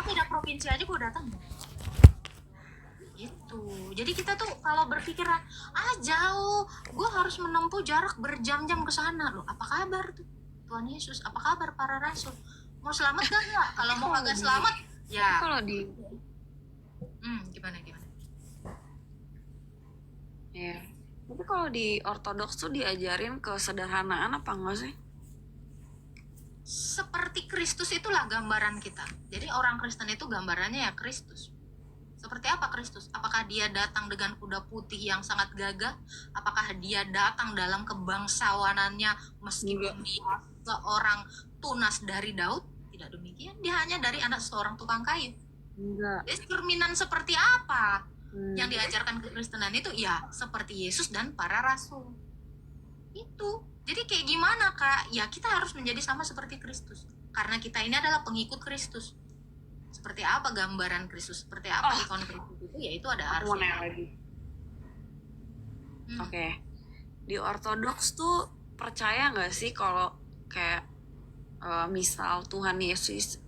beda provinsi aja gue datang gitu. Jadi kita tuh kalau berpikiran jauh, gue harus menempuh jarak berjam-jam ke sana. Loh, apa kabar tuh Tuhan Yesus? Apa kabar para rasul? Mau selamat gak nggak? Kalau mau kagak selamat ya Kalau di gimana gimana ya, tapi kalau di ortodoks tuh diajarin kesederhanaan apa enggak sih? seperti Kristus itulah gambaran kita. Jadi orang Kristen itu gambarannya ya Kristus. Seperti apa Kristus? Apakah dia datang dengan kuda putih yang sangat gagah? Apakah dia datang dalam kebangsawanannya meskipun dia seorang tunas dari Daud? Tidak demikian. Dia hanya dari anak seorang tukang kayu. Enggak. Jadi cerminan seperti apa yang diajarkan kekristenan itu? Ya seperti Yesus dan para rasul. Itu. Jadi kayak gimana Kak? Ya kita harus menjadi sama seperti Kristus. Karena kita ini adalah pengikut Kristus. Seperti apa gambaran Kristus? Seperti apa ikon Kristus itu? Ya itu ada Aku mau harusnya. nanya lagi. Oke. Di ortodoks tuh percaya nggak sih kalau kayak misal Tuhan Yesus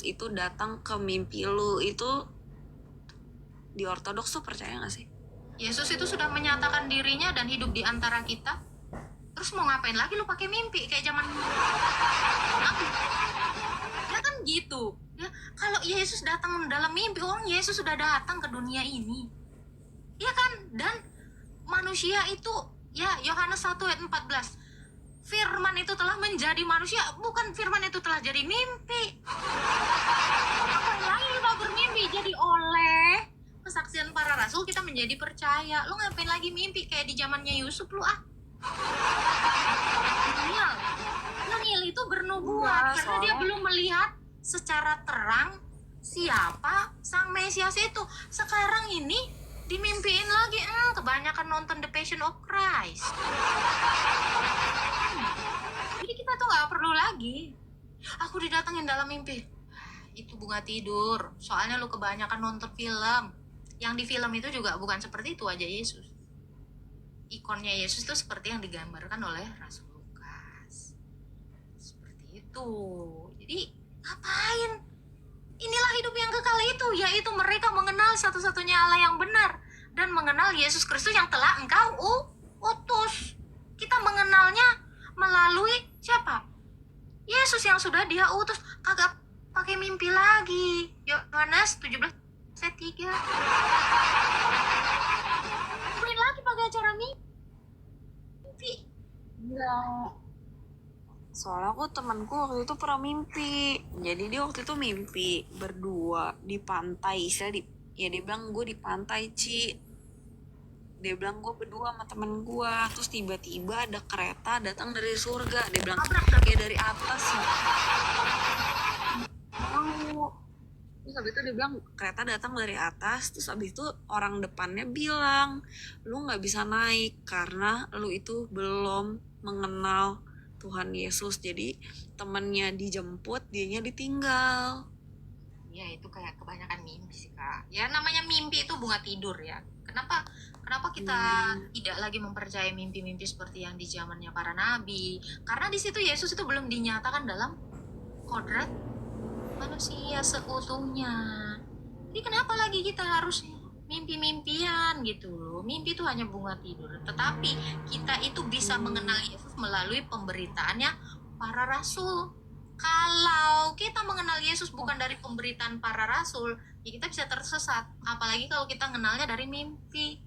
itu datang ke mimpi lu, itu di ortodoks tuh percaya nggak sih? Yesus itu sudah menyatakan dirinya dan hidup di antara kita. Terus mau ngapain lagi lu pakai mimpi kayak zaman Nabi? Ya kan gitu. Ya, kalau Yesus datang dalam mimpi, Yesus sudah datang ke dunia ini. Ya kan? Dan manusia itu, ya Yohanes 1 ayat 14. Firman itu telah menjadi manusia, bukan firman itu telah jadi mimpi. Apa lagi lu bermimpi? Jadi oleh kesaksian para rasul kita menjadi percaya. Lu ngapain lagi mimpi kayak di zamannya Yusuf lu Daniel itu bernubuat karena dia belum melihat secara terang siapa sang Mesias itu. Sekarang ini dimimpiin lagi, kebanyakan nonton The Passion of Christ. Jadi kita tuh nggak perlu lagi aku didatengin dalam mimpi. Itu bunga tidur. Soalnya lu kebanyakan nonton film. Yang di film itu juga bukan seperti itu aja Yesus. Ikonnya Yesus tuh seperti yang digambarkan oleh Rasul Lukas. Seperti itu. Jadi ngapain? Inilah hidup yang kekal itu, yaitu mereka mengenal satu-satunya Allah yang benar dan mengenal Yesus Kristus yang telah engkau utus. Kita mengenalnya melalui siapa? Yesus yang sudah dia utus. Kagak pakai mimpi lagi. Yohanes 17 ayat 3. Ngapain lagi pakai acara mimpi? Enggak. Soalnya temanku waktu itu pernah mimpi. Jadi dia waktu itu mimpi berdua di pantai. Ya dia bilang gue di pantai, Ci. Dia bilang gue berdua sama temen gue. Terus tiba-tiba ada kereta datang dari surga. Dia bilang kayak dari atas. Terus habis itu dia bilang kereta datang dari atas. Terus habis itu orang depannya bilang, lu gak bisa naik karena lu itu belum mengenal Tuhan Yesus. Jadi temennya dijemput, dianya ditinggal. Ya itu kayak kebanyakan mimpi sih Kak. Ya namanya mimpi itu bunga tidur ya. Kenapa kita tidak lagi mempercayai mimpi-mimpi seperti yang di zamannya para nabi? Karena di situ Yesus itu belum dinyatakan dalam kodrat manusia seutuhnya. Jadi kenapa lagi kita harus mimpi-mimpian gitu loh? Mimpi itu hanya bunga tidur. Tetapi kita itu bisa mengenal Yesus melalui pemberitaannya para rasul. Kalau kita mengenal Yesus bukan dari pemberitaan para rasul, ya kita bisa tersesat. Apalagi kalau kita mengenalnya dari mimpi.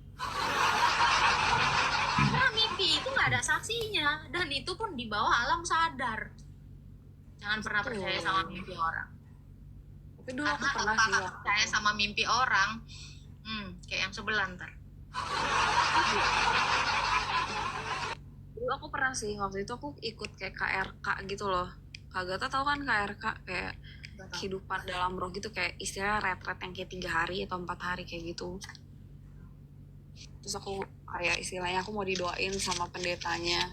Karena mimpi itu nggak ada saksinya, dan itu pun di bawah alam sadar. Jangan pernah percaya sama mimpi orang. Tapi dulu aku Karena pernah sih percaya sama mimpi orang, kayak yang sebelah ntar. Dulu aku pernah sih, waktu itu aku ikut kayak KRK gitu loh. Kak Gata tahu kan KRK, kayak kehidupan dalam roh gitu, kayak istilah retret yang kayak 3 hari atau 4 hari kayak gitu. Terus aku kayak istilahnya aku mau didoain sama pendetanya.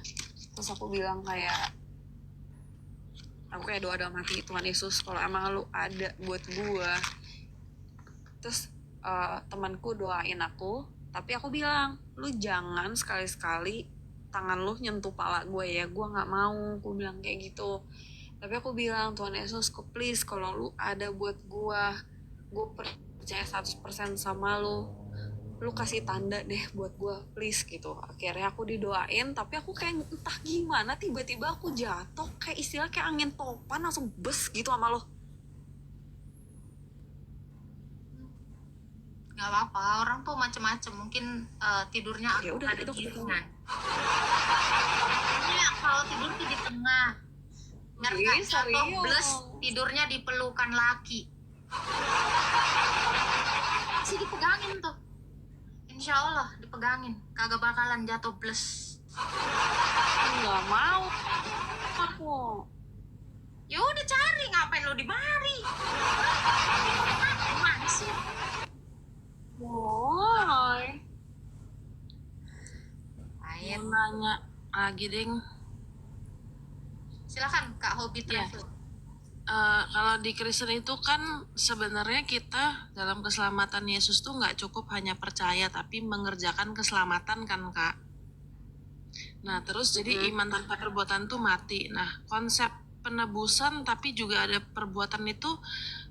Terus aku bilang kayak, aku kayak doa dalam hati, Tuhan Yesus kalau emang lu ada buat gua. Terus temanku doain aku, tapi aku bilang, lu jangan sekali-sekali tangan lu nyentuh pala gue ya, gue nggak mau. Gue bilang kayak gitu. Tapi aku bilang, Tuhan Yesus, please kalau lu ada buat gue percaya 100% sama lu kasih tanda deh buat gue, please gitu. Akhirnya aku didoain, tapi aku kayak entah gimana tiba-tiba aku jatuh, kayak istilah kayak angin topan langsung bes gitu sama lo. Nggak apa-apa, orang tuh macem-macem. Mungkin tidurnya Ya agak udah ada itu giringan. Ini kalau tidur tuh di tengah. Biar nggak jatuh bles, tidurnya di pelukan laki. Masih dipegangin tuh. Insya Allah dipegangin, kagak bakalan jatuh bles. Nggak mau aku. Ya udah cari, ngapain lo di mari? Gimana sih? Woi. Lain. Mau nanya lagi ding. Silakan Kak Hobi Travel. Kalau di Kristen itu kan sebenarnya kita dalam keselamatan Yesus tuh nggak cukup hanya percaya tapi mengerjakan keselamatan kan Kak. Nah terus jadi iman tanpa perbuatan tuh mati. Nah konsep penebusan tapi juga ada perbuatan itu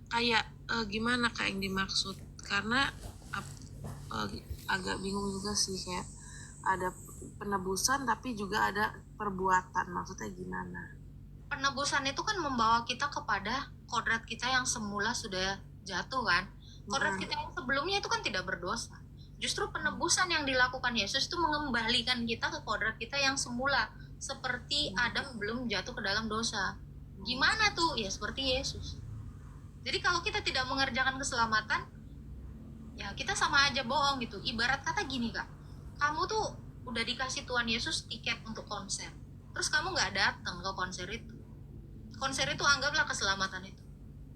kayak gimana Kak yang dimaksud? Karena agak bingung juga sih, kayak ada penebusan tapi juga ada perbuatan, maksudnya gimana? Penebusan itu kan membawa kita kepada kodrat kita yang semula sudah jatuh kan. Kodrat kita yang sebelumnya itu kan tidak berdosa. Justru penebusan yang dilakukan Yesus itu mengembalikan kita ke kodrat kita yang semula, seperti Adam belum jatuh ke dalam dosa. Gimana tuh? Ya seperti Yesus. Jadi kalau kita tidak mengerjakan keselamatan, ya kita sama aja bohong gitu. Ibarat kata gini Kak, kamu tuh udah dikasih Tuhan Yesus tiket untuk konser, terus kamu nggak datang ke konser itu. Konser itu anggaplah keselamatan itu.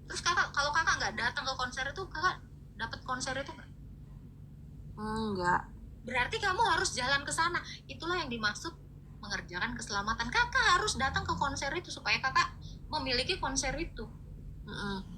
Terus kalau kakak nggak datang ke konser itu, kakak dapat konser itu nggak? Enggak. Berarti kamu harus jalan ke sana. Itulah yang dimaksud mengerjakan keselamatan. Kakak harus datang ke konser itu supaya kakak memiliki konser itu.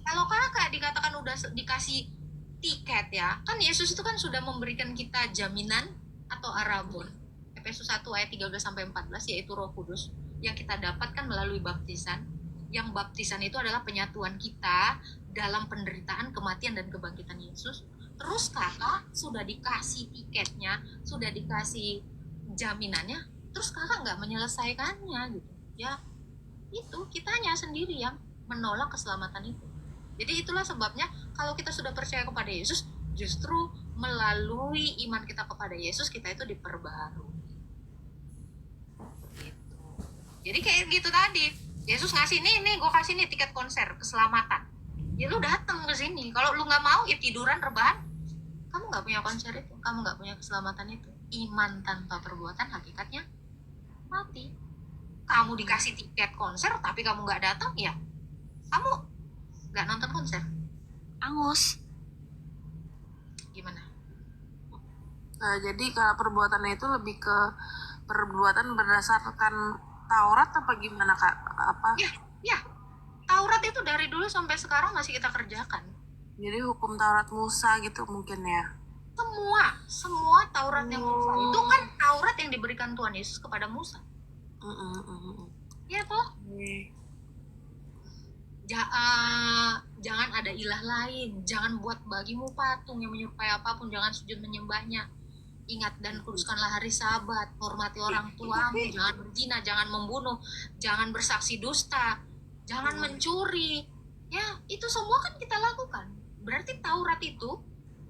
Kalau kakak dikatakan udah dikasih tiket ya, kan Yesus itu kan sudah memberikan kita jaminan atau arabon. Efesus 1 ayat 13-14, yaitu Roh Kudus yang kita dapatkan melalui baptisan. Yang baptisan itu adalah penyatuan kita dalam penderitaan, kematian, dan kebangkitan Yesus. Terus kakak sudah dikasih tiketnya, sudah dikasih jaminannya, terus kakak nggak menyelesaikannya gitu. Ya itu kitanya sendiri yang menolak keselamatan itu. Jadi itulah sebabnya kalau kita sudah percaya kepada Yesus, justru melalui iman kita kepada Yesus, kita itu diperbaharui. Gitu. Jadi kayak gitu tadi. Yesus ngasih nih gue kasih nih tiket konser keselamatan. Ya lu datang ke sini. Kalau lu nggak mau, ya tiduran rebahan. Kamu nggak punya konser itu, kamu nggak punya keselamatan itu. Iman tanpa perbuatan hakikatnya mati. Kamu dikasih tiket konser tapi kamu nggak datang, ya kamu nggak nonton konser. Angus. Gimana? Jadi kalau perbuatannya itu lebih ke perbuatan berdasarkan Taurat apa gimana Kak? Apa? Ya. Taurat itu dari dulu sampai sekarang masih kita kerjakan. Jadi hukum Taurat Musa gitu mungkin ya? Semua Taurat yang Musa itu kan Taurat yang diberikan Tuhan Yesus kepada Musa. Ya toh? Jangan ada ilah lain, jangan buat bagimu patung yang menyerupai apapun, jangan sujud menyembahnya. Ingat dan kuduskanlah hari Sabat, hormati orang tuamu, jangan berzina, jangan membunuh, jangan bersaksi dusta, jangan mencuri. Ya, itu semua kan kita lakukan. Berarti Taurat itu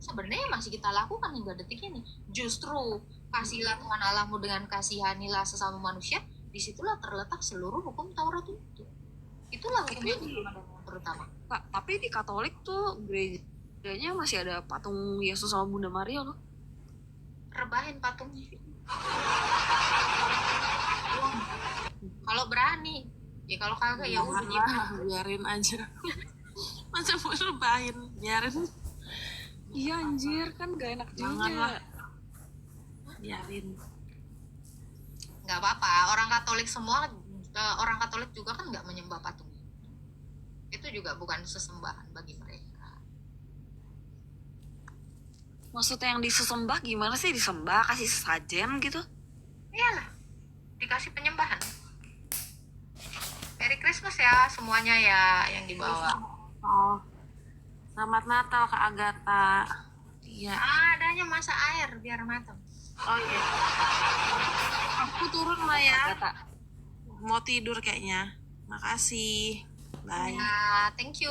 sebenarnya masih kita lakukan hingga detik ini. Justru kasihilah Tuhan Allahmu dengan kasihanilah sesama manusia, disitulah terletak seluruh hukum Taurat itu. Itulah hukum yang terutama. Kak, tapi di Katolik tuh gerejanya masih ada patung Yesus sama Bunda Maria loh. Rebahin patungnya. Kalau berani, ya kalau kagak ya udah biarin aja. Masa mau rebahin, biarin. Iya anjir, kan gak enak juga. Biarin. Nggak apa-apa, orang Katolik semua, orang Katolik juga kan nggak menyembah patung. Itu juga bukan sesembahan bagi mereka. Maksudnya yang disembah gimana sih? Disembah, kasih sesajen gitu? Iyalah, dikasih penyembahan. Merry Christmas ya semuanya ya yang dibawa. Oh, selamat Natal Kak Agatha. Iya. Adanya masak air biar matang. Oh iya. Aku turun lah ya. Kata Mau tidur kayaknya. Makasih. Bye. Ya, thank you.